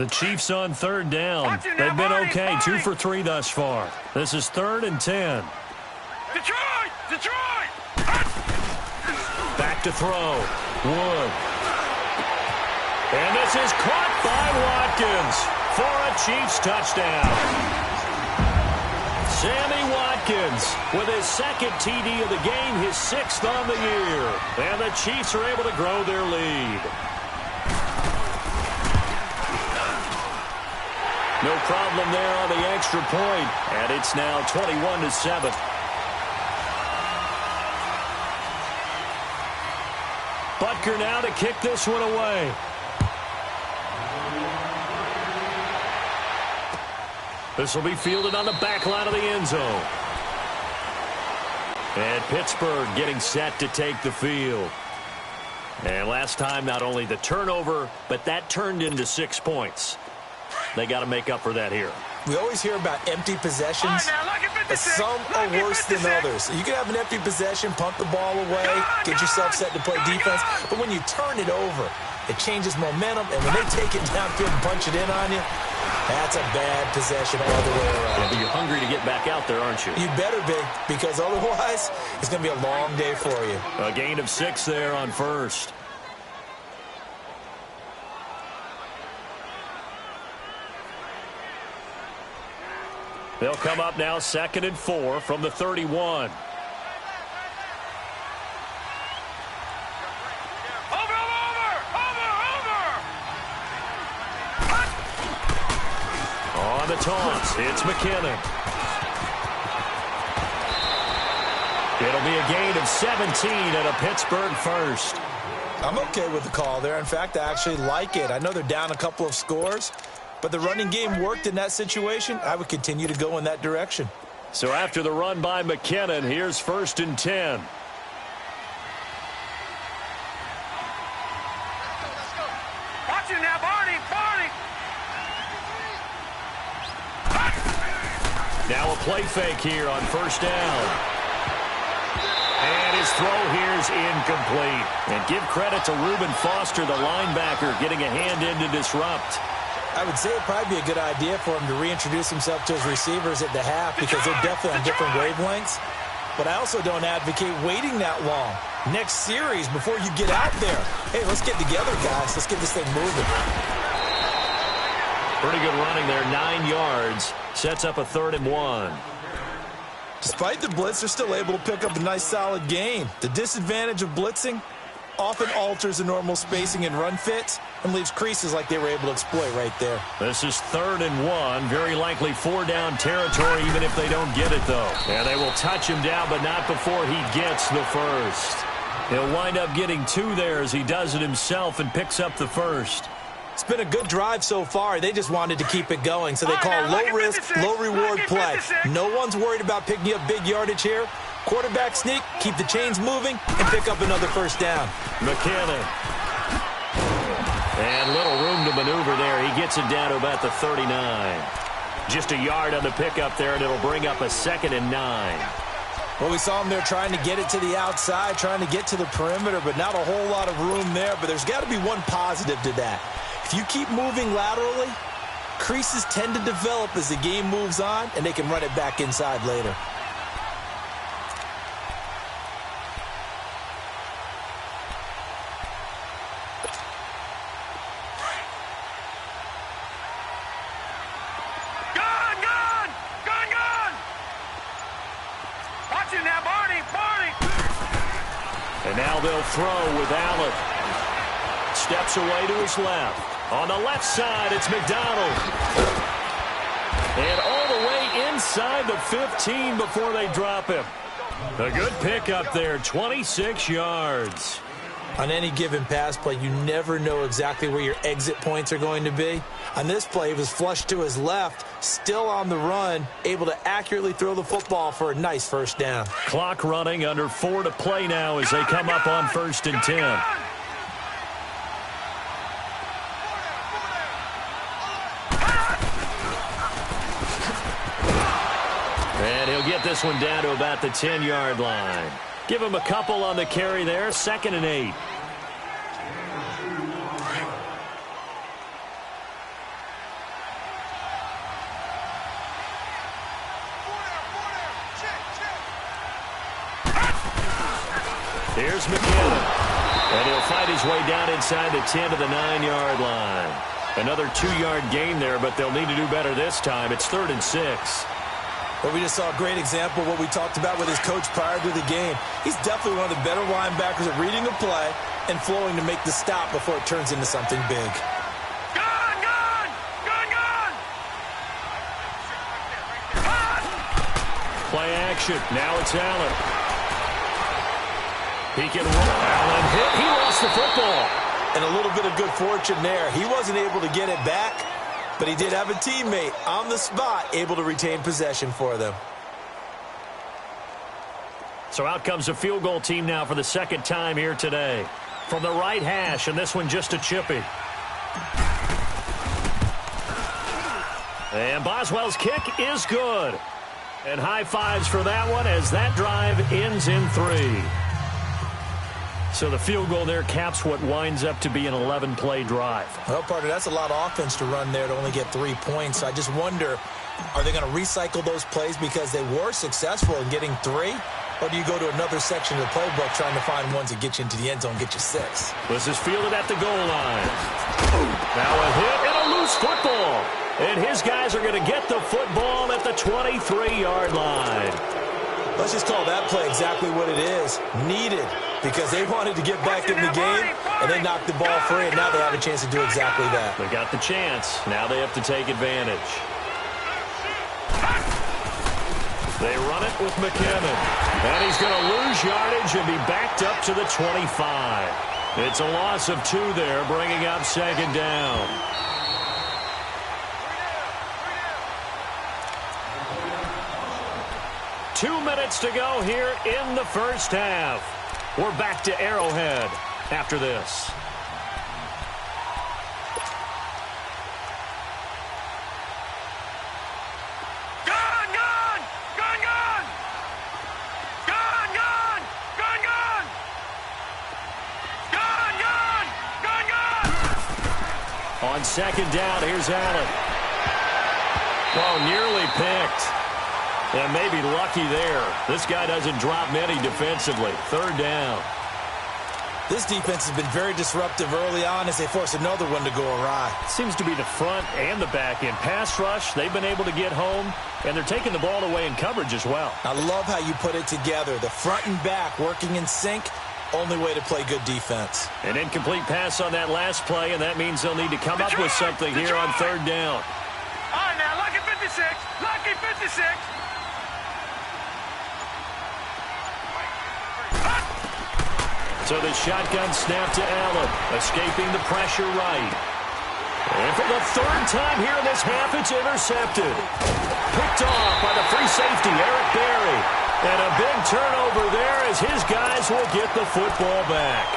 The Chiefs on third down. They've been okay, 2 for 3 thus far. This is 3rd and 10. Detroit! Back to throw. Wood. And this is caught by Watkins for a Chiefs touchdown. Sammy Watkins with his 2nd TD of the game, his 6th on the year. And the Chiefs are able to grow their lead. No problem there on the extra point, and it's now 21-7. Butker now to kick this one away. This will be fielded on the back line of the end zone. And Pittsburgh getting set to take the field. And last time, not only the turnover, but that turned into 6 points. They got to make up for that here. We always hear about empty possessions, but some are worse than others. You can have an empty possession, punt the ball away, get yourself set to play defense, but when you turn it over, it changes momentum, and when they take it downfield and punch it in on you, that's a bad possession all the way around. Yeah, but you're hungry to get back out there, aren't you? You better be, because otherwise, it's going to be a long day for you. A gain of 6 there on first. They'll come up now 2nd and 4 from the 31. On the toss, it's McKinnon. It'll be a gain of 17 and a Pittsburgh first. I'm okay with the call there. In fact, I actually like it. I know they're down a couple of scores, but the running game worked in that situation. I would continue to go in that direction. So after the run by McKinnon, here's 1st and 10. Watch it now, Barney! Now a play fake here on 1st down. And his throw here is incomplete. And give credit to Reuben Foster, the linebacker, getting a hand in to disrupt. I would say it'd probably be a good idea for him to reintroduce himself to his receivers at the half because they're definitely on different wavelengths. But I also don't advocate waiting that long. Next series, before you get out there, hey, let's get together, guys. Let's get this thing moving. Pretty good running there, 9 yards. Sets up a 3rd and 1. Despite the blitz, they're still able to pick up a nice, solid gain. The disadvantage of blitzing often alters the normal spacing and run fits and leaves creases like they were able to exploit right there. This is 3rd and 1. Very likely 4-down territory, even if they don't get it, though. And they will touch him down, but not before he gets the first. He'll wind up getting 2 there as he does it himself and picks up the first. It's been a good drive so far. They just wanted to keep it going, so they call low-risk, low-reward play. No one's worried about picking up big yardage here. Quarterback sneak, keep the chains moving, and pick up another 1st down. McKinnon. And little room to maneuver there. He gets it down to about the 39. Just a yard on the pickup there, and it'll bring up a 2nd and 9. Well, we saw him there trying to get it to the outside, trying to get to the perimeter, but not a whole lot of room there. But there's got to be one positive to that. If you keep moving laterally, creases tend to develop as the game moves on, and they can run it back inside later. Watch it now, Barney! And now they'll throw with Allen. Steps away to his left. On the left side, it's McDonald. And all the way inside the 15 before they drop him. A good pickup there, 26 yards. On any given pass play, you never know exactly where your exit points are going to be. On this play, he was flushed to his left, still on the run, able to accurately throw the football for a nice 1st down. Clock running, under 4 to play now as they come up on 1st and 10. And he'll get this one down to about the 10-yard line. Give him a couple on the carry there, 2nd and 8. Here's McKinnon. And he'll fight his way down inside the 10 to the 9-yard line. Another 2-yard gain there, but they'll need to do better this time. It's 3rd and 6. Well, we just saw a great example of what we talked about with his coach prior to the game. He's definitely one of the better linebackers at reading a play and flowing to make the stop before it turns into something big. Play action. Now it's Allen. He can roll. Allen hit. He lost the football. And a little bit of good fortune there. He wasn't able to get it back, but he did have a teammate on the spot able to retain possession for them. So out comes a field goal team now for the second time here today. From the right hash, and this one just a chippy. And Boswell's kick is good. And high fives for that one as that drive ends in 3. So the field goal there caps what winds up to be an 11-play drive. Well, partner, that's a lot of offense to run there to only get 3 points. So I just wonder, are they going to recycle those plays because they were successful in getting 3? Or do you go to another section of the playbook trying to find ones that get you into the end zone, get you 6? This is fielded at the goal line. Now a hit and a loose football. And his guys are going to get the football at the 23-yard line. Let's just call that play exactly what it is. Needed, because they wanted to get back in the game, and they knocked the ball free, and now they have a chance to do exactly that. They got the chance. Now they have to take advantage. They run it with McKinnon. And he's going to lose yardage and be backed up to the 25. It's a loss of 2 there, bringing up 2nd down. Two minutes to go here in the first half. We're back to Arrowhead after this. On 2nd down, here's Allen. Oh, nearly picked. And maybe lucky there. This guy doesn't drop many defensively. 3rd down. This defense has been very disruptive early on as they force another one to go awry. Seems to be the front and the back end. Pass rush, they've been able to get home, and they're taking the ball away in coverage as well. I love how you put it together. The front and back working in sync. Only way to play good defense. An incomplete pass on that last play, and that means they'll need to come up with something here on 3rd down. All right, now, lucky 56. Lucky 56. So the shotgun snap to Allen, escaping the pressure right. And for the 3rd time here in this half, it's intercepted. Picked off by the free safety, Eric Berry. And a big turnover there as his guys will get the football back.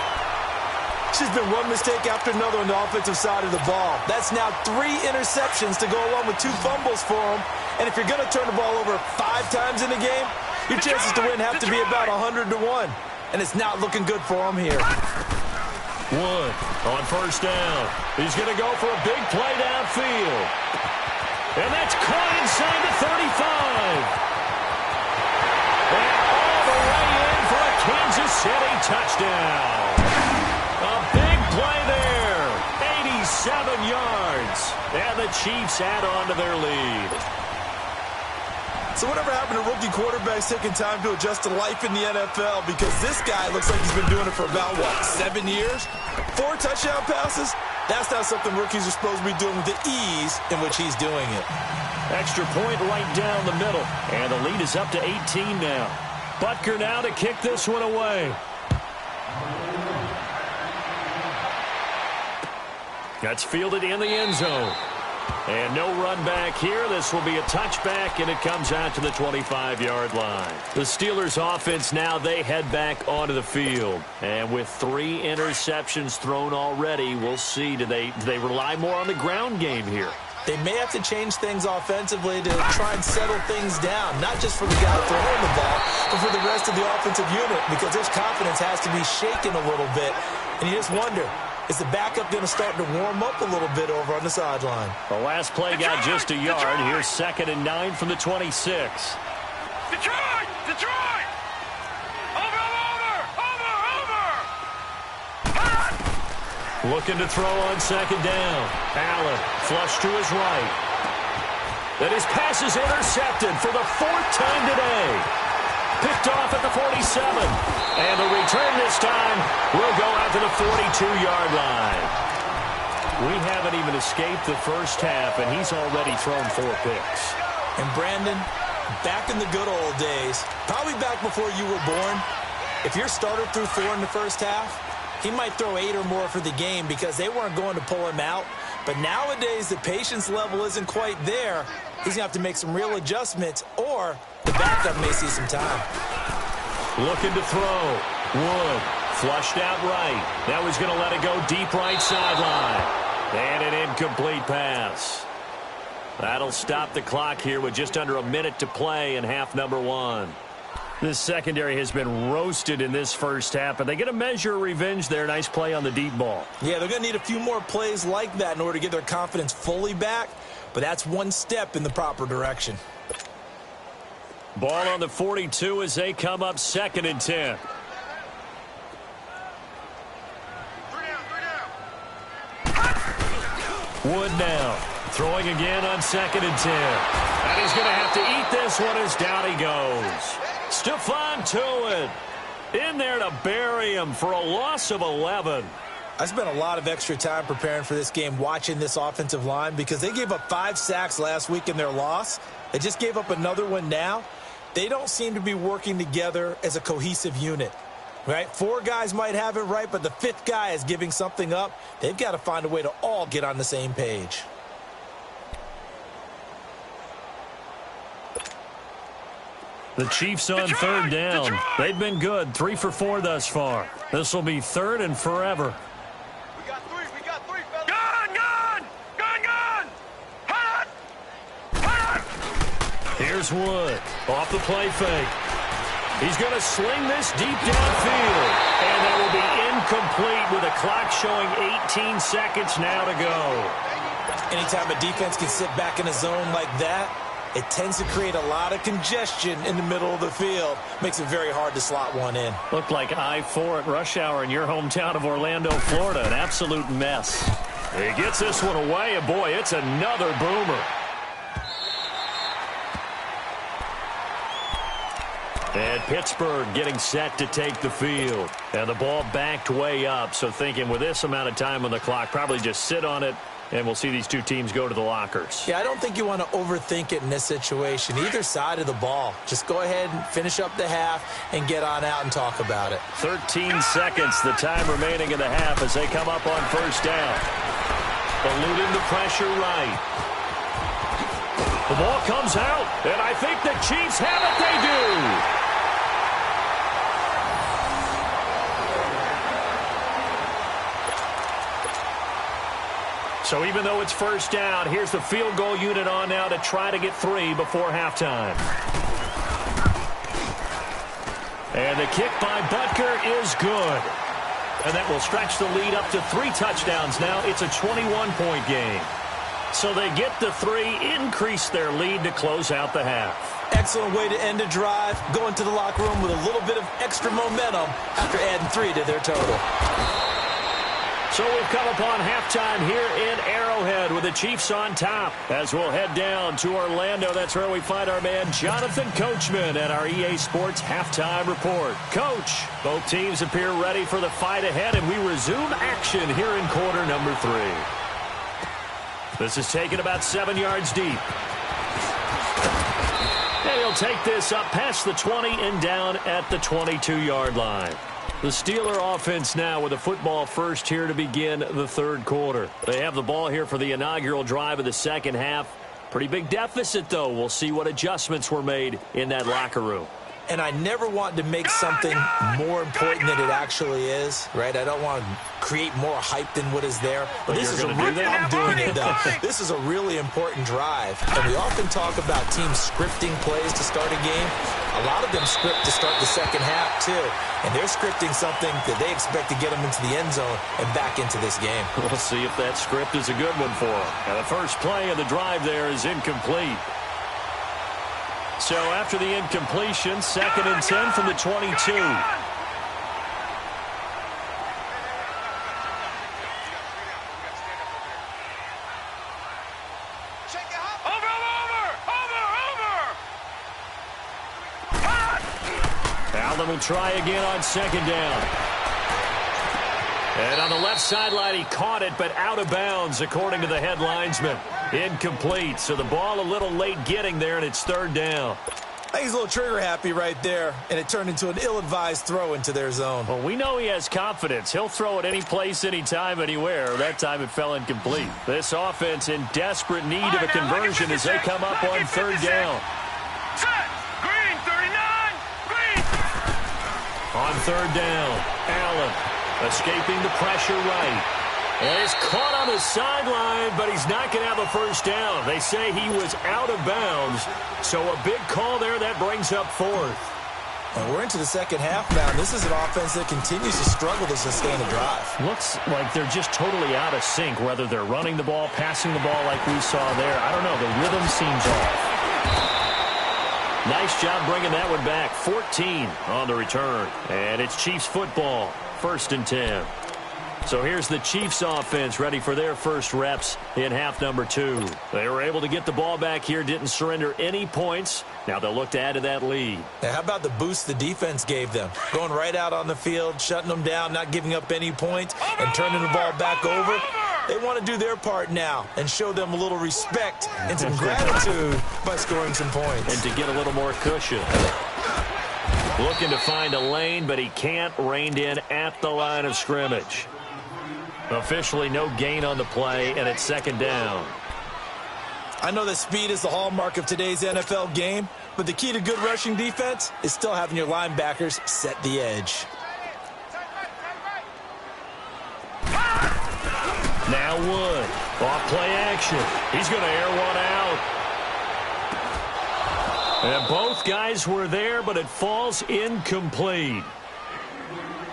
It's been one mistake after another on the offensive side of the ball. That's now 3 interceptions to go along with 2 fumbles for him. And if you're going to turn the ball over 5 times in a game, your chances to win have to be about 100 to 1. And it's not looking good for him here. Wood on 1st down. He's going to go for a big play downfield. And that's caught inside the 35. And all the way in for a Kansas City touchdown. A big play there. 87 yards. And the Chiefs add on to their lead. So whatever happened to rookie quarterbacks taking time to adjust to life in the NFL? Because this guy looks like he's been doing it for about, 7 years? 4 touchdown passes? That's not something rookies are supposed to be doing with the ease in which he's doing it. Extra point right down the middle. And the lead is up to 18 now. Butker now to kick this one away. That's fielded in the end zone. And no run back here. This will be a touchback, and it comes out to the 25-yard line. The Steelers' offense now, they head back onto the field. And with 3 interceptions thrown already, we'll see. Do they rely more on the ground game here? They may have to change things offensively to try and settle things down, not just for the guy throwing the ball, but for the rest of the offensive unit, because their confidence has to be shaken a little bit. And you just wonder, is the backup going to start to warm up a little bit over on the sideline? The last play got just a yard. Here's 2nd and 9 from the 26. Detroit! Detroit! Over! Looking to throw on second down. Allen, flush to his right. And his pass is intercepted for the fourth time today. Picked off at the 47. And the return this time will go out to the 42-yard line. We haven't even escaped the first half, and he's already thrown 4 picks. And Brandon, back in the good old days, probably back before you were born, if your starter threw 4 in the first half, he might throw 8 or more for the game because they weren't going to pull him out. But nowadays, the patience level isn't quite there. He's going to have to make some real adjustments, or the backup may see some time. Looking to throw. Wood flushed out right. Now he's going to let it go deep right sideline. And an incomplete pass. That'll stop the clock here with just under a minute to play in half number 1. This secondary has been roasted in this first half, but they get a measure of revenge there. Nice play on the deep ball. Yeah, they're going to need a few more plays like that in order to get their confidence fully back, but that's one step in the proper direction. Ball on the 42 as they come up 2nd and 10. Wood now throwing again on 2nd and 10. And he's going to have to eat this one as down he goes. Stephon Tuitt in there to bury him for a loss of 11. I spent a lot of extra time preparing for this game watching this offensive line because they gave up 5 sacks last week in their loss. They just gave up another one now. They don't seem to be working together as a cohesive unit. Right? 4 guys might have it right, but the 5th guy is giving something up. They've got to find a way to all get on the same page. The Chiefs on 3rd down. They've been good. 3 for 4 thus far. This will be 3rd and forever. We got 3, fellas. Gun! Hot! Here's Wood. Off the play fake. He's going to sling this deep downfield. And that will be incomplete with a clock showing 18 seconds now to go. Anytime a defense can sit back in a zone like that, it tends to create a lot of congestion in the middle of the field. Makes it very hard to slot one in. Looked like I-4 at rush hour in your hometown of Orlando, Florida. An absolute mess. He gets this one away, and boy, it's another boomer. And Pittsburgh getting set to take the field. And the ball backed way up, so thinking with this amount of time on the clock, probably just sit on it, and we'll see these 2 teams go to the lockers. Yeah, I don't think you want to overthink it in this situation. Either side of the ball. Just go ahead and finish up the half and get on out and talk about it. 13 seconds, the time remaining in the half as they come up on 1st down. Eluding the pressure right. The ball comes out, and I think the Chiefs have it. They do. So even though it's 1st down, here's the field goal unit on now to try to get 3 before halftime. And the kick by Butker is good. And that will stretch the lead up to 3 touchdowns now. It's a 21-point game. So they get the 3, increase their lead to close out the half. Excellent way to end a drive. Go into the locker room with a little bit of extra momentum after adding 3 to their total. So we've come upon halftime here in Arrowhead with the Chiefs on top. As we'll head down to Orlando, that's where we find our man Jonathan Coachman at our EA Sports Halftime Report. Coach, both teams appear ready for the fight ahead, and we resume action here in quarter number 3. This is taken about 7 yards deep. And he'll take this up past the 20 and down at the 22-yard line. The Steeler offense now with a football first here to begin the 3rd quarter. They have the ball here for the inaugural drive of the 2nd half. Pretty big deficit, though. We'll see what adjustments were made in that locker room. And I never want to make something more important than it actually is, right? I don't want to create more hype than what is there. But this is I'm doing it, though. This is a really important drive. And we often talk about teams scripting plays to start a game. A lot of them script to start the 2nd half, too. And they're scripting something that they expect to get them into the end zone and back into this game. We'll see if that script is a good one for them. And the first play of the drive there is incomplete. So after the incompletion, 2nd and 10 from the 22. Allen will try again on second down. And on the left sideline, he caught it, but out of bounds, according to the head linesman. Incomplete, so the ball a little late getting there, and it's third down. I think he's a little trigger happy right there, and it turned into an ill-advised throw into their zone. Well, we know he has confidence. He'll throw it any place, anytime, anywhere. That time it fell incomplete. This offense in desperate need of a conversion as they come up on third down. Green, 39. Green. On third down, Allen escaping the pressure right. And he's caught on the sideline, but he's not going to have a first down. They say he was out of bounds, so a big call there that brings up fourth. And we're into the second half now, and this is an offense that continues to struggle to sustain a drive. Looks like they're just totally out of sync, whether they're running the ball, passing the ball like we saw there. I don't know. The rhythm seems off. Nice job bringing that one back. 14 on the return. And it's Chiefs football. 1st and 10. So here's the Chiefs offense ready for their first reps in half number 2. They were able to get the ball back here, didn't surrender any points. Now they'll look to add to that lead. Now, how about the boost the defense gave them? Going right out on the field, shutting them down, not giving up any points, and turning the ball back over. They want to do their part now and show them a little respect and some gratitude by scoring some points. And to get a little more cushion. Looking to find a lane, but he can't. Reined in at the line of scrimmage. Officially no gain on the play, and it's second down. I know that speed is the hallmark of today's NFL game, but the key to good rushing defense is still having your linebackers set the edge. Now Wood. Off play action. He's going to air one out. And both guys were there, but it falls incomplete.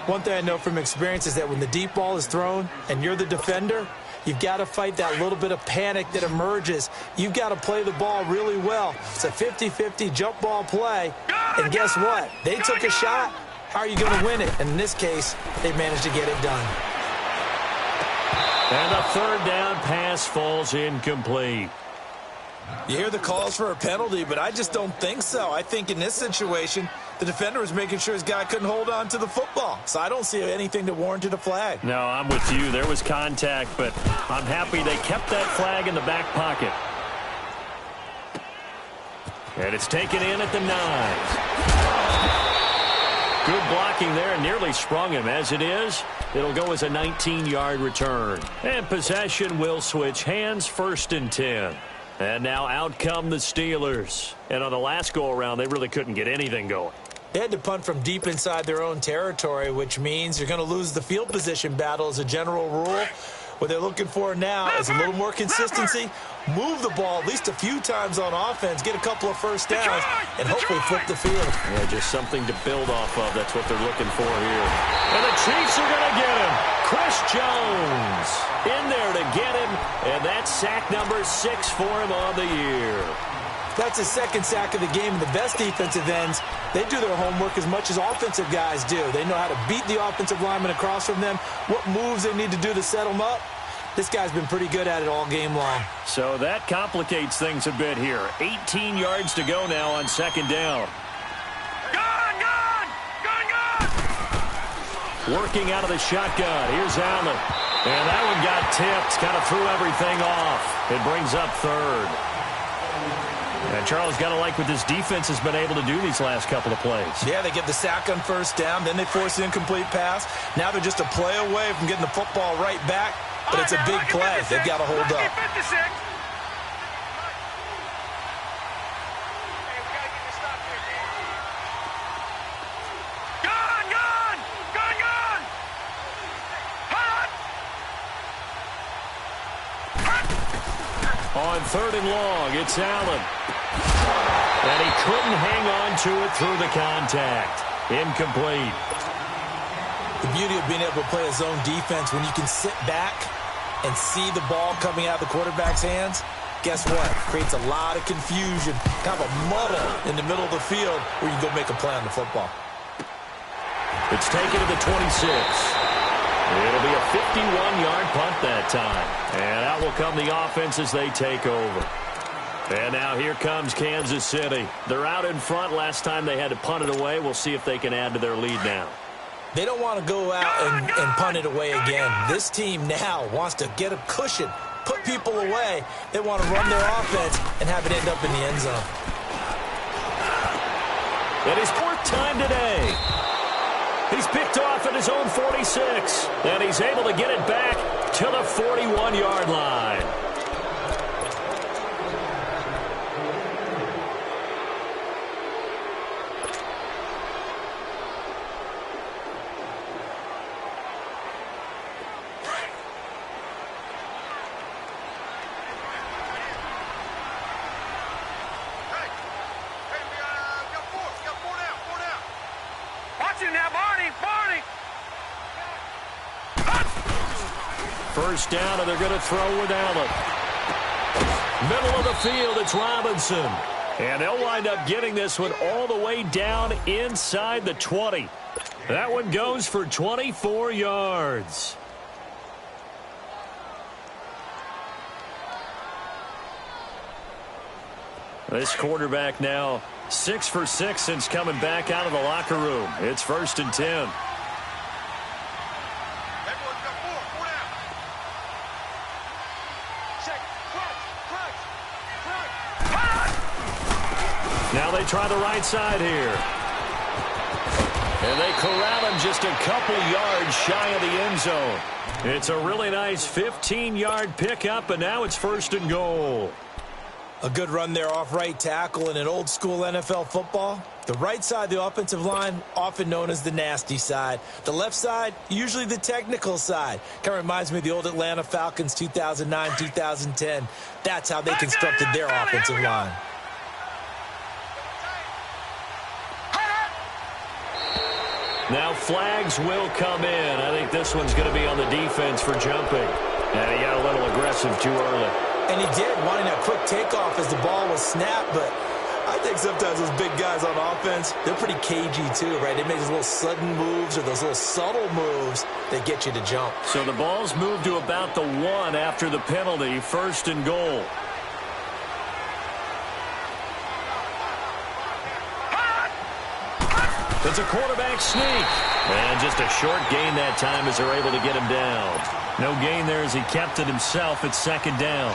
One thing I know from experience is that when the deep ball is thrown and you're the defender, you've got to fight that little bit of panic that emerges. You've got to play the ball really well. It's a 50-50 jump ball play. And guess what? They took a shot. How are you going to win it? And in this case, they managed to get it done. And the third down pass falls incomplete. You hear the calls for a penalty, but I just don't think so. I think in this situation, the defender was making sure his guy couldn't hold on to the football. So I don't see anything that warranted a flag. No, I'm with you. There was contact, but I'm happy they kept that flag in the back pocket. And it's taken in at the 9. Good blocking there, and nearly sprung him. As it is, it'll go as a 19-yard return. And possession will switch hands, 1st and 10. And now out come the Steelers. And on the last go-around, they really couldn't get anything going. They had to punt from deep inside their own territory, which means you're going to lose the field position battle as a general rule. What they're looking for now is a little more consistency, move the ball at least a few times on offense, get a couple of first downs, and hopefully flip the field. Yeah, just something to build off of. That's what they're looking for here. And the Chiefs are going to get him. Chris Jones in there to get him, and that's sack number 6 for him on the year. That's his second sack of the game, and the best defensive ends, they do their homework as much as offensive guys do. They know how to beat the offensive lineman across from them, what moves they need to do to set them up. This guy's been pretty good at it all game long. So that complicates things a bit here. 18 yards to go now on second down. Working out of the shotgun. Here's Allen. And that one got tipped. Kind of threw everything off. It brings up third. And Charles, got to like what this defense has been able to do these last couple of plays. Yeah, they get the sack on first down, then they force the incomplete pass. Now they're just a play away from getting the football right back, but it's a big play. They've got to hold up. On third and long, it's Allen. And he couldn't hang on to it through the contact. Incomplete. The beauty of being able to play a zone defense when you can sit back and see the ball coming out of the quarterback's hands, guess what? Creates a lot of confusion, kind of a muddle in the middle of the field where you can go make a play on the football. It's taken to the 26. It'll be a 51-yard punt that time. And out will come the offense as they take over. And now here comes Kansas City. They're out in front. Last time they had to punt it away. We'll see if they can add to their lead now. They don't want to go out and punt it away again. This team now wants to get a cushion, put people away. They want to run their offense and have it end up in the end zone. It is fourth time today. He's picked off at his own 46. And he's able to get it back to the 41-yard line. First down, and they're going to throw with Allen. Middle of the field, it's Robinson. And they'll wind up getting this one all the way down inside the 20. That one goes for 24 yards. This quarterback now 6 for 6 since coming back out of the locker room. It's 1st and 10. Now they try the right side here. And they corral him just a couple yards shy of the end zone. It's a really nice 15-yard pickup, and now it's 1st and goal. A good run there off right tackle in an old-school NFL football. The right side of the offensive line, often known as the nasty side. The left side, usually the technical side. Kind of reminds me of the old Atlanta Falcons 2009-2010. That's how they constructed their offensive line. Now flags will come in. I think this one's going to be on the defense for jumping. And he got a little aggressive too early. And he did, wanting that quick takeoff as the ball was snapped. But I think sometimes those big guys on offense, they're pretty cagey too, right? They make those little sudden moves or those little subtle moves that get you to jump. So the ball's moved to about the 1 after the penalty. 1st and goal. It's a quarterback sneak. And just a short gain that time as they're able to get him down. No gain there as he kept it himself at 2nd down.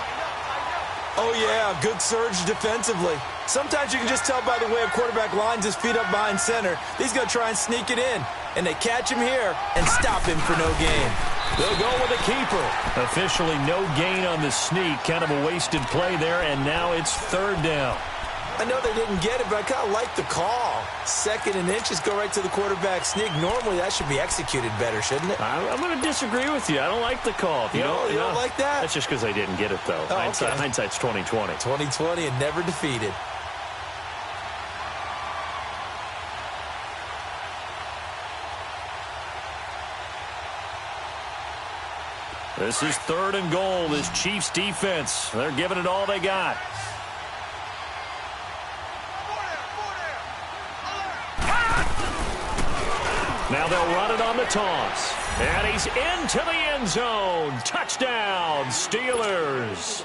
Oh, yeah, good surge defensively. Sometimes you can just tell by the way a quarterback lines his feet up behind center. He's going to try and sneak it in. And they catch him here and stop him for no gain. They'll go with a keeper. Officially no gain on the sneak. Kind of a wasted play there, and now it's 3rd down. I know they didn't get it, but I kind of like the call. 2nd and inches, go right to the quarterback sneak. Normally, that should be executed better, shouldn't it? I'm going to disagree with you. I don't like the call. You don't like that? That's just because they didn't get it, though. Oh, okay. Hindsight's 20/20. 20/20 and never defeated. This is 3rd and goal. This Chiefs defense, they're giving it all they got. Now they'll run it on the toss. And he's into the end zone. Touchdown, Steelers.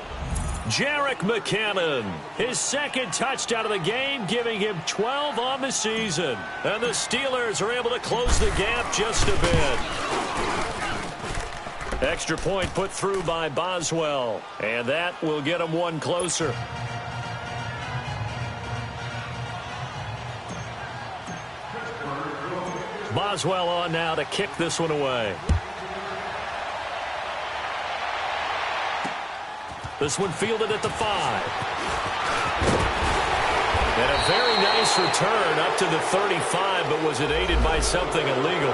Jerick McKinnon, his 2nd touchdown of the game, giving him 12 on the season. And the Steelers are able to close the gap just a bit. Extra point put through by Boswell. And that will get him one closer. Boswell on now to kick this one away. This one fielded at the 5. And a very nice return up to the 35, but was it aided by something illegal?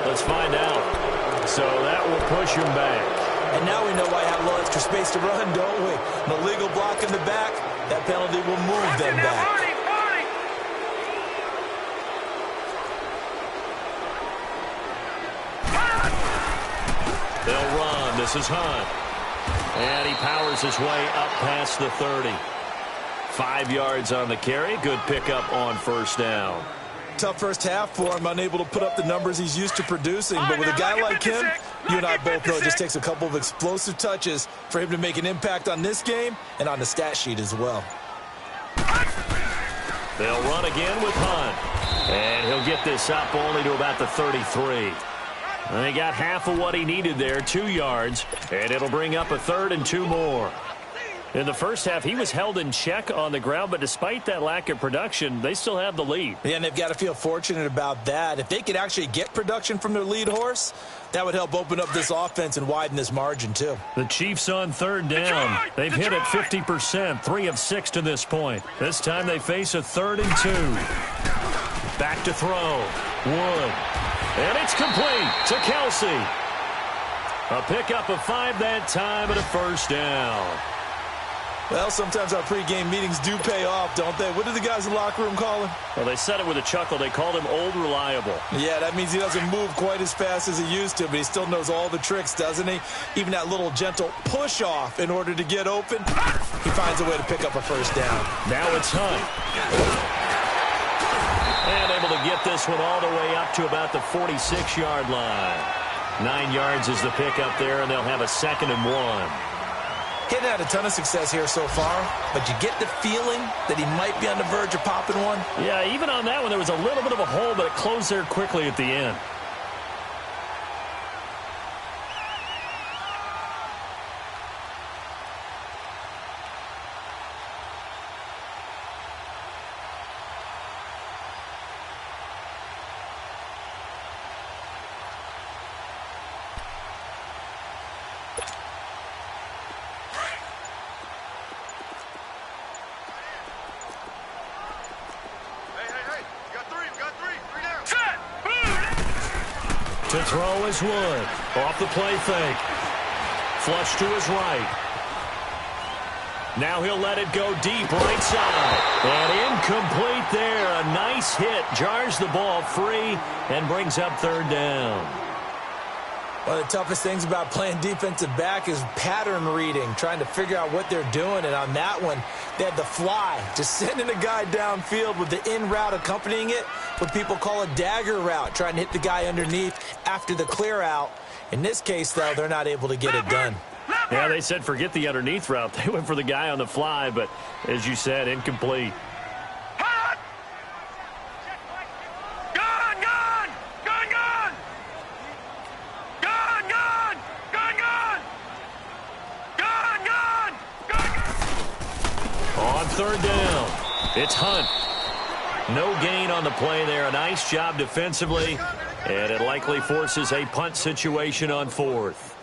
Let's find out. So that will push him back. And now we know why I have a little extra space to run, don't we? An illegal block in the back, that penalty will move them back. They'll run. This is Hunt. And he powers his way up past the 30. 5 yards on the carry. Good pickup on 1st down. tough first half for him, unable to put up the numbers he's used to producing. But with a guy like him, you and I both know it just takes a couple of explosive touches for him to make an impact on this game and on the stat sheet as well. They'll run again with Hunt. And he'll get this up only to about the 33. And he got half of what he needed there, 2 yards. And it'll bring up a 3rd and 2 more. In the first half, he was held in check on the ground, but despite that lack of production, they still have the lead. Yeah, and they've got to feel fortunate about that. If they could actually get production from their lead horse, that would help open up this offense and widen this margin, too. The Chiefs on 3rd down. They've hit it 50%, 3 of 6 to this point. This time they face a 3rd and 2. Back to throw. Wood. And it's complete to Kelsey. A pickup of 5 that time and a 1st down. Well, sometimes our pregame meetings do pay off, don't they? What do the guys in the locker room call him? Well, they said it with a chuckle. They called him Old Reliable. Yeah, that means he doesn't move quite as fast as he used to, but he still knows all the tricks, doesn't he? Even that little gentle push-off in order to get open, he finds a way to pick up a 1st down. Now it's Hunt. And able to get this one all the way up to about the 46-yard line. 9 yards is the pickup there, and they'll have a 2nd and 1. Getting had a ton of success here so far, but you get the feeling that he might be on the verge of popping one. Yeah, even on that one, there was a little bit of a hole, but it closed there quickly at the end. To throw is Wood. Off the play fake. Flush to his right. Now he'll let it go deep right side. And incomplete there. A nice hit. Jars the ball free and brings up 3rd down. One of the toughest things about playing defensive back is pattern reading, trying to figure out what they're doing. And on that one, they had the fly, just sending a guy downfield with the in route accompanying it, what people call a dagger route, trying to hit the guy underneath after the clear out. In this case, though, they're not able to get it done. Yeah, they said forget the underneath route. They went for the guy on the fly, but as you said, incomplete. On 3rd down, it's Hunt. No gain on the play there. A nice job defensively, and it likely forces a punt situation on 4th.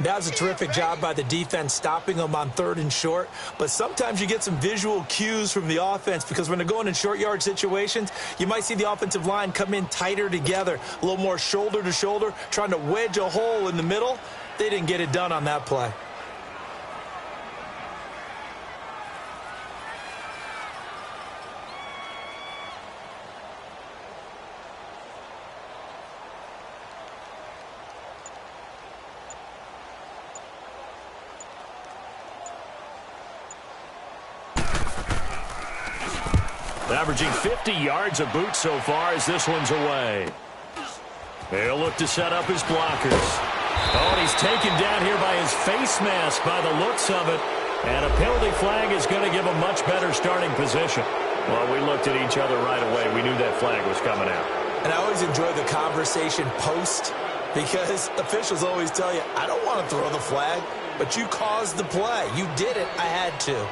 That was a terrific job by the defense stopping them on 3rd and short. But sometimes you get some visual cues from the offense because when they're going in short yard situations, you might see the offensive line come in tighter together, a little more shoulder to shoulder, trying to wedge a hole in the middle. They didn't get it done on that play. Averaging 50 yards a boot so far as this one's away. He'll look to set up his blockers. Oh, and he's taken down here by his face mask by the looks of it. And a penalty flag is going to give a much better starting position. Well, we looked at each other right away. We knew that flag was coming out. And I always enjoy the conversation post because officials always tell you, I don't want to throw the flag, but you caused the play. You did it. I had to.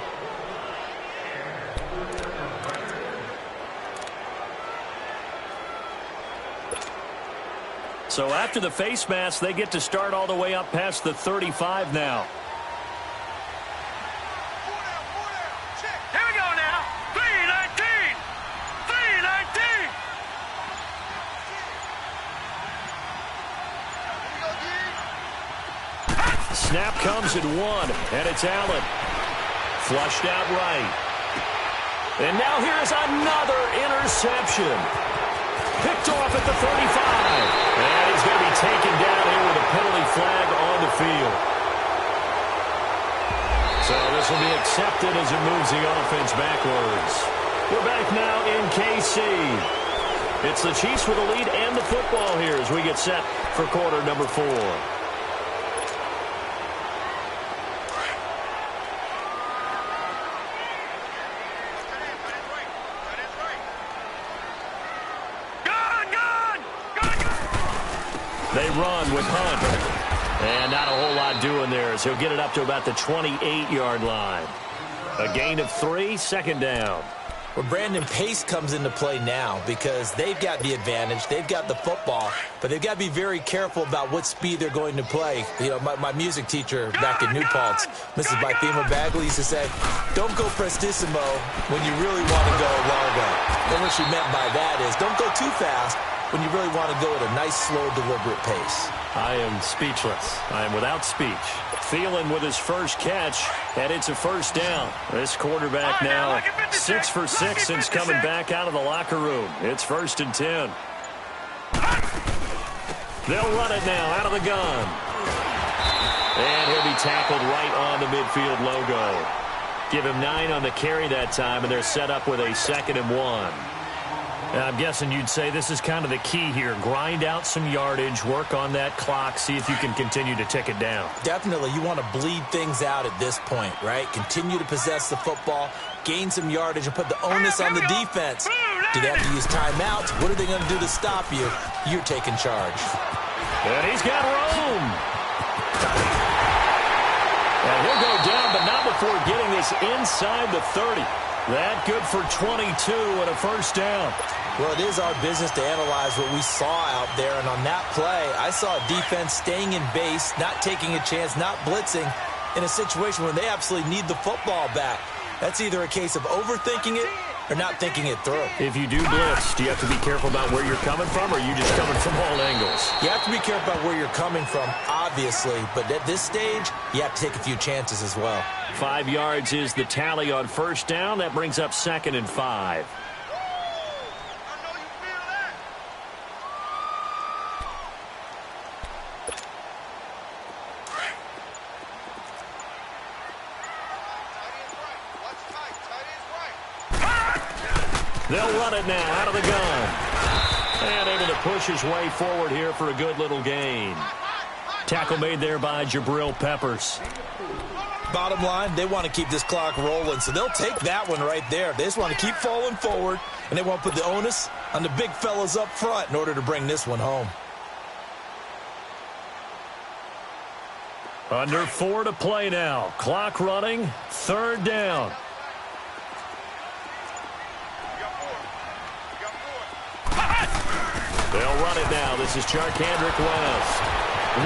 So after the face mask, they get to start all the way up past the 35 now. Here we go now. 319. 319. Snap comes at 1, and it's Allen. Flushed out right. And now here's another interception. Picked off at the 35. And he's going to be taken down here with a penalty flag on the field. So this will be accepted as it moves the offense backwards. We're back now in KC. It's the Chiefs with the lead and the football here as we get set for quarter number 4. They run with Hunt. And not a whole lot doing there as he'll get it up to about the 28-yard line. A gain of 3, second down. Well, Brandon, pace comes into play now because they've got the advantage. They've got the football, but they've got to be very careful about what speed they're going to play. You know, my music teacher back in New Paltz, Mrs. Bythema Bagley, used to say, don't go prestissimo when you really want to go largo. And what she meant by that is don't go too fast when you really want to go at a nice, slow, deliberate pace. I am speechless. I am without speech. Thielen with his first catch, and it's a first down. This quarterback now 6 for 6 since coming back out of the locker room. It's 1st and 10. They'll run it now out of the gun. And he'll be tackled right on the midfield logo. Give him 9 on the carry that time, and they're set up with a 2nd and 1. I'm guessing you'd say this is kind of the key here. Grind out some yardage, work on that clock, see if you can continue to tick it down. Definitely. You want to bleed things out at this point, right? Continue to possess the football, gain some yardage, and put the onus on the defense. Do they have to use timeouts? What are they going to do to stop you? You're taking charge. And he's got room. And he'll go down, but not before getting this inside the 30. That good for 22 and a first down. Well, it is our business to analyze what we saw out there, and on that play, I saw a defense staying in base, not taking a chance, not blitzing, in a situation where they absolutely need the football back. That's either a case of overthinking it or not thinking it through. If you do blitz, do you have to be careful about where you're coming from, or are you just coming from all angles? You have to be careful about where you're coming from, obviously, but at this stage, you have to take a few chances as well. 5 yards is the tally on first down. That brings up 2nd and 5. They'll run it now out of the gun. And able to push his way forward here for a good little gain. Tackle made there by Jabril Peppers. Bottom line, they want to keep this clock rolling, so they'll take that one right there. They just want to keep falling forward, and they want to put the onus on the big fellas up front in order to bring this one home. Under 4 to play now. Clock running, 3rd down. They'll run it now. This is Charkandrick West.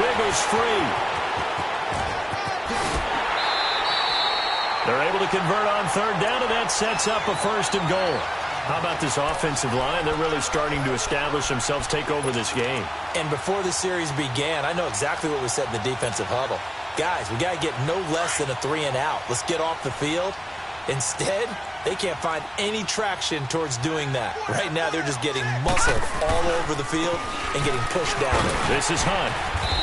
Wiggles free. They're able to convert on 3rd down, and that sets up a 1st and goal. How about this offensive line? They're really starting to establish themselves, take over this game. And before the series began, I know exactly what we said in the defensive huddle. Guys, we got to get no less than a 3 and out. Let's get off the field. Instead, they can't find any traction towards doing that. Right now, they're just getting muscle all over the field and getting pushed down. This is Hunt.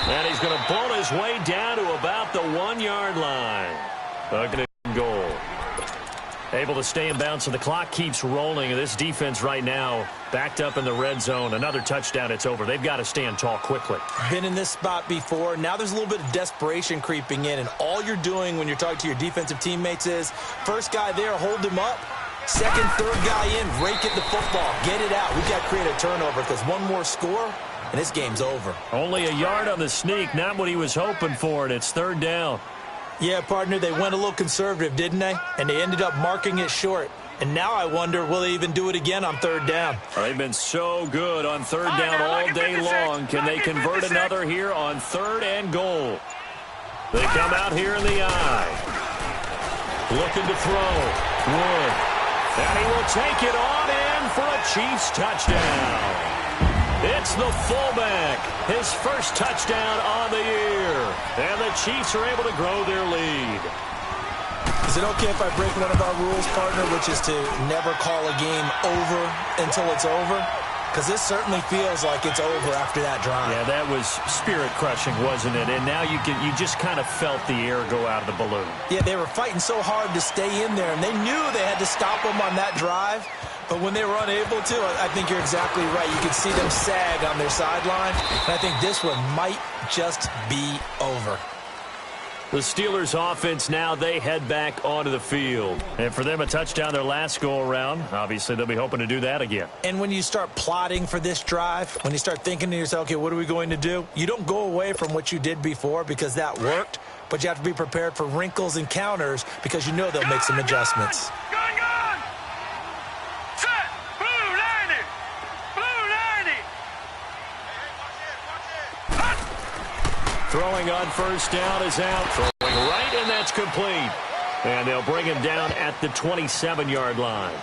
And he's going to pull his way down to about the 1-yard line. Second and goal. Able to stay in bounds, so the clock keeps rolling. And this defense right now backed up in the red zone. Another touchdown, it's over. They've got to stand tall quickly. Been in this spot before. Now there's a little bit of desperation creeping in, and all you're doing when you're talking to your defensive teammates is first guy there, hold him up. Second, third guy in, rake at the football. Get it out. We've got to create a turnover because one more score, and this game's over. Only a yard on the sneak, not what he was hoping for, and it's 3rd down. Yeah, partner, they went a little conservative, didn't they? And they ended up marking it short. And now I wonder, will they even do it again on 3rd down? They've been so good on 3rd down all day long. Can they convert another here on 3rd and goal? They come out here in the eye. Looking to throw. Wood. And he will take it on in for a Chiefs touchdown. It's the fullback, his first touchdown on the year. And the Chiefs are able to grow their lead. Is it okay if I break one of our rules, partner, which is to never call a game over until it's over? because this certainly feels like it's over after that drive. Yeah, that was spirit-crushing, wasn't it? And now you just kind of felt the air go out of the balloon. Yeah, they were fighting so hard to stay in there, and they knew they had to stop them on that drive. But when they were unable to, I think you're exactly right. You could see them sag on their sideline, and I think this one might just be over. The Steelers offense now, they head back onto the field. And for them, a touchdown their last go-around. Obviously, they'll be hoping to do that again. And when you start plotting for this drive, when you start thinking to yourself, okay, what are we going to do? You don't go away from what you did before because that worked, but you have to be prepared for wrinkles and counters because you know they'll make some adjustments. Gone! Set! Blue 90! Blue 90! Throwing on first down is out. Throwing right, and that's complete. And they'll bring him down at the 27-yard line.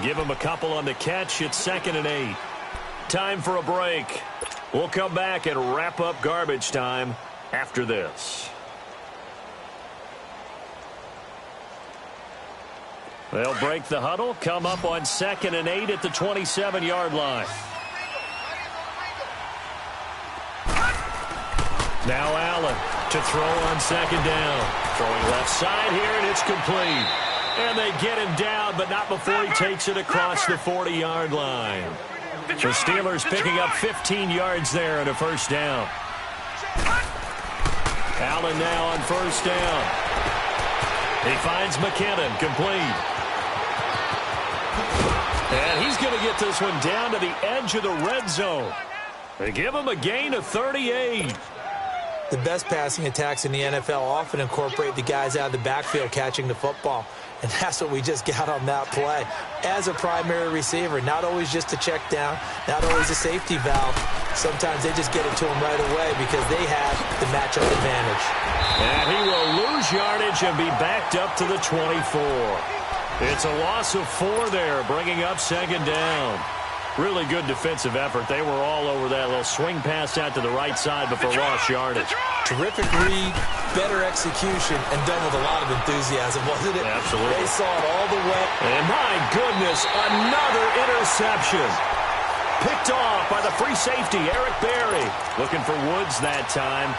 Give him a couple on the catch. It's 2nd and 8. Time for a break. We'll come back and wrap up garbage time after this. They'll break the huddle, come up on 2nd and 8 at the 27-yard line. Now Allen to throw on 2nd down. Throwing left side here, and it's complete. And they get him down, but not before he takes it across the 40-yard line. The Steelers picking up 15 yards there and a first down. Allen now on first down. He finds McKinnon, complete. And he's going to get this one down to the edge of the red zone. They give him a gain of 38. The best passing attacks in the NFL often incorporate the guys out of the backfield catching the football. And that's what we just got on that play. As a primary receiver, not always just a check down, not always a safety valve. Sometimes they just get it to him right away because they have the matchup advantage. And he will lose yardage and be backed up to the 24. It's a loss of 4 there, bringing up 2nd down. Really good defensive effort. They were all over that little swing pass out to the right side before lost yardage. Terrific read, better execution, and done with a lot of enthusiasm, wasn't it? Absolutely. They saw it all the way. And my goodness, another interception. Picked off by the free safety, Eric Berry. Looking for Woods that time.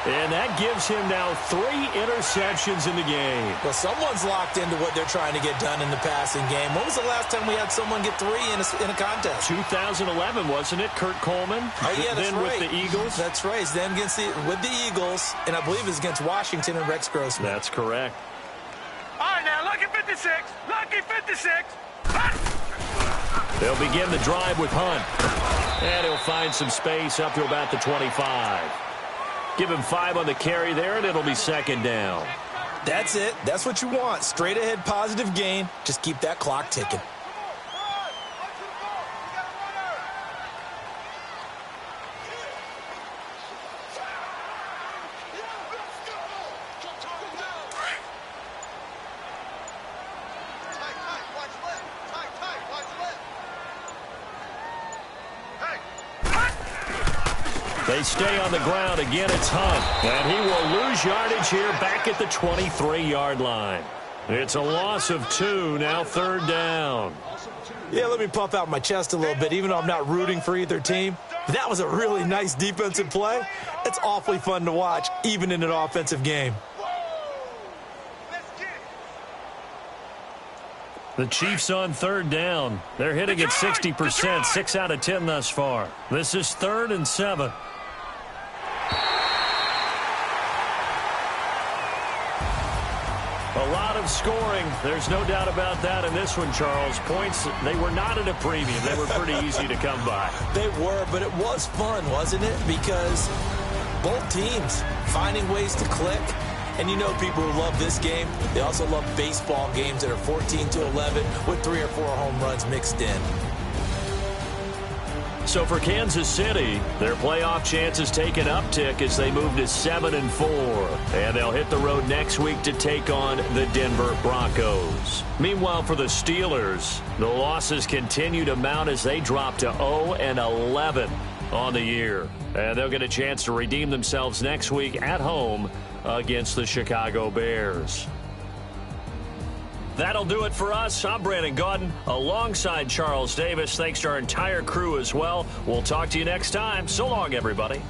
And that gives him now 3 interceptions in the game. Well, someone's locked into what they're trying to get done in the passing game. When was the last time we had someone get 3 in a contest? 2011, wasn't it? Kurt Coleman. Oh, yeah, that's then right. with the Eagles. That's right. Then with the Eagles, and I believe it's against Washington and Rex Grossman. That's correct. All right, now, lucky 56. Lucky 56. Hunt! They'll begin the drive with Hunt. And he'll find some space up to about the 25. Give him 5 on the carry there, and it'll be 2nd down. That's it. That's what you want. Straight ahead positive gain. Just keep that clock ticking. They stay on the ground. Again, it's Hunt. And he will lose yardage here back at the 23-yard line. It's a loss of 2, now 3rd down. Yeah, let me puff out my chest a little bit, even though I'm not rooting for either team. That was a really nice defensive play. It's awfully fun to watch, even in an offensive game. The Chiefs on 3rd down. They're hitting at 60%, 6 out of 10 thus far. This is 3rd and 7. A lot of scoring. There's no doubt about that in this one, Charles. Points, they were not at a premium. They were pretty easy to come by. They were, but it was fun, wasn't it? Because both teams finding ways to click. And you know people who love this game, they also love baseball games that are 14-11 with 3 or 4 home runs mixed in. So for Kansas City, their playoff chances take an uptick as they move to 7-4. And they'll hit the road next week to take on the Denver Broncos. Meanwhile, for the Steelers, the losses continue to mount as they drop to 0-11 on the year. And they'll get a chance to redeem themselves next week at home against the Chicago Bears. That'll do it for us. I'm Brandon Gaudin alongside Charles Davis. Thanks to our entire crew as well. We'll talk to you next time. So long, everybody.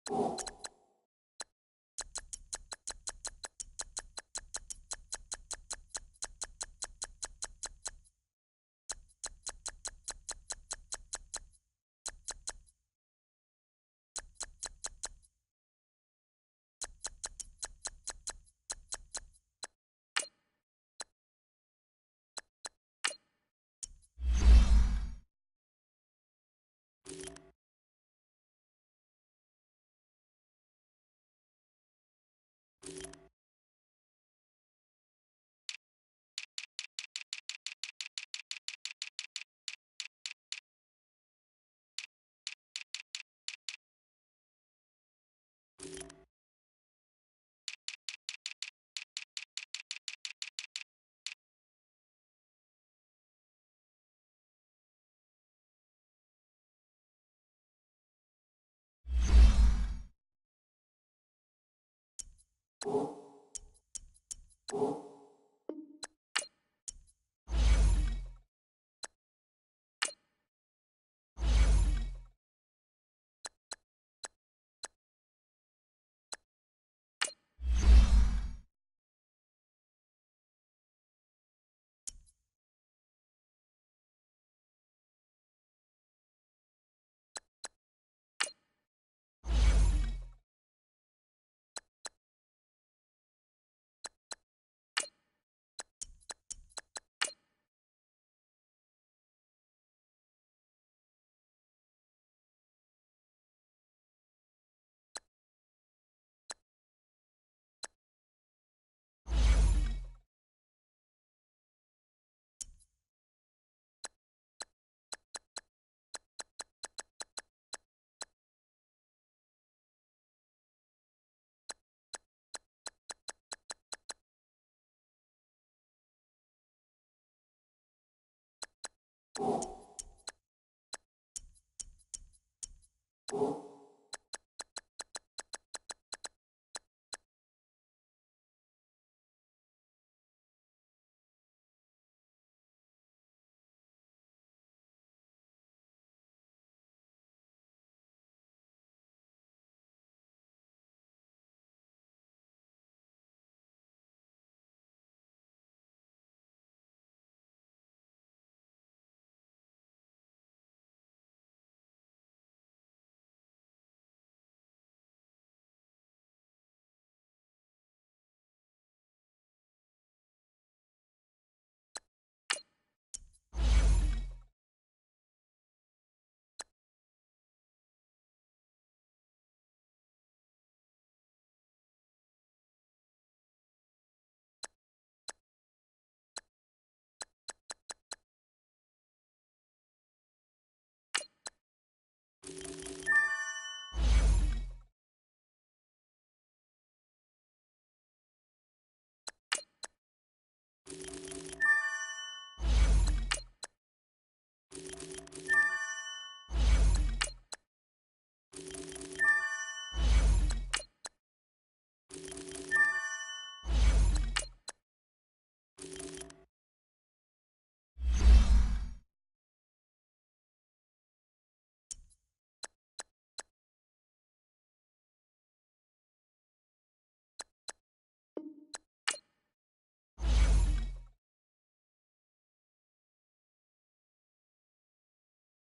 You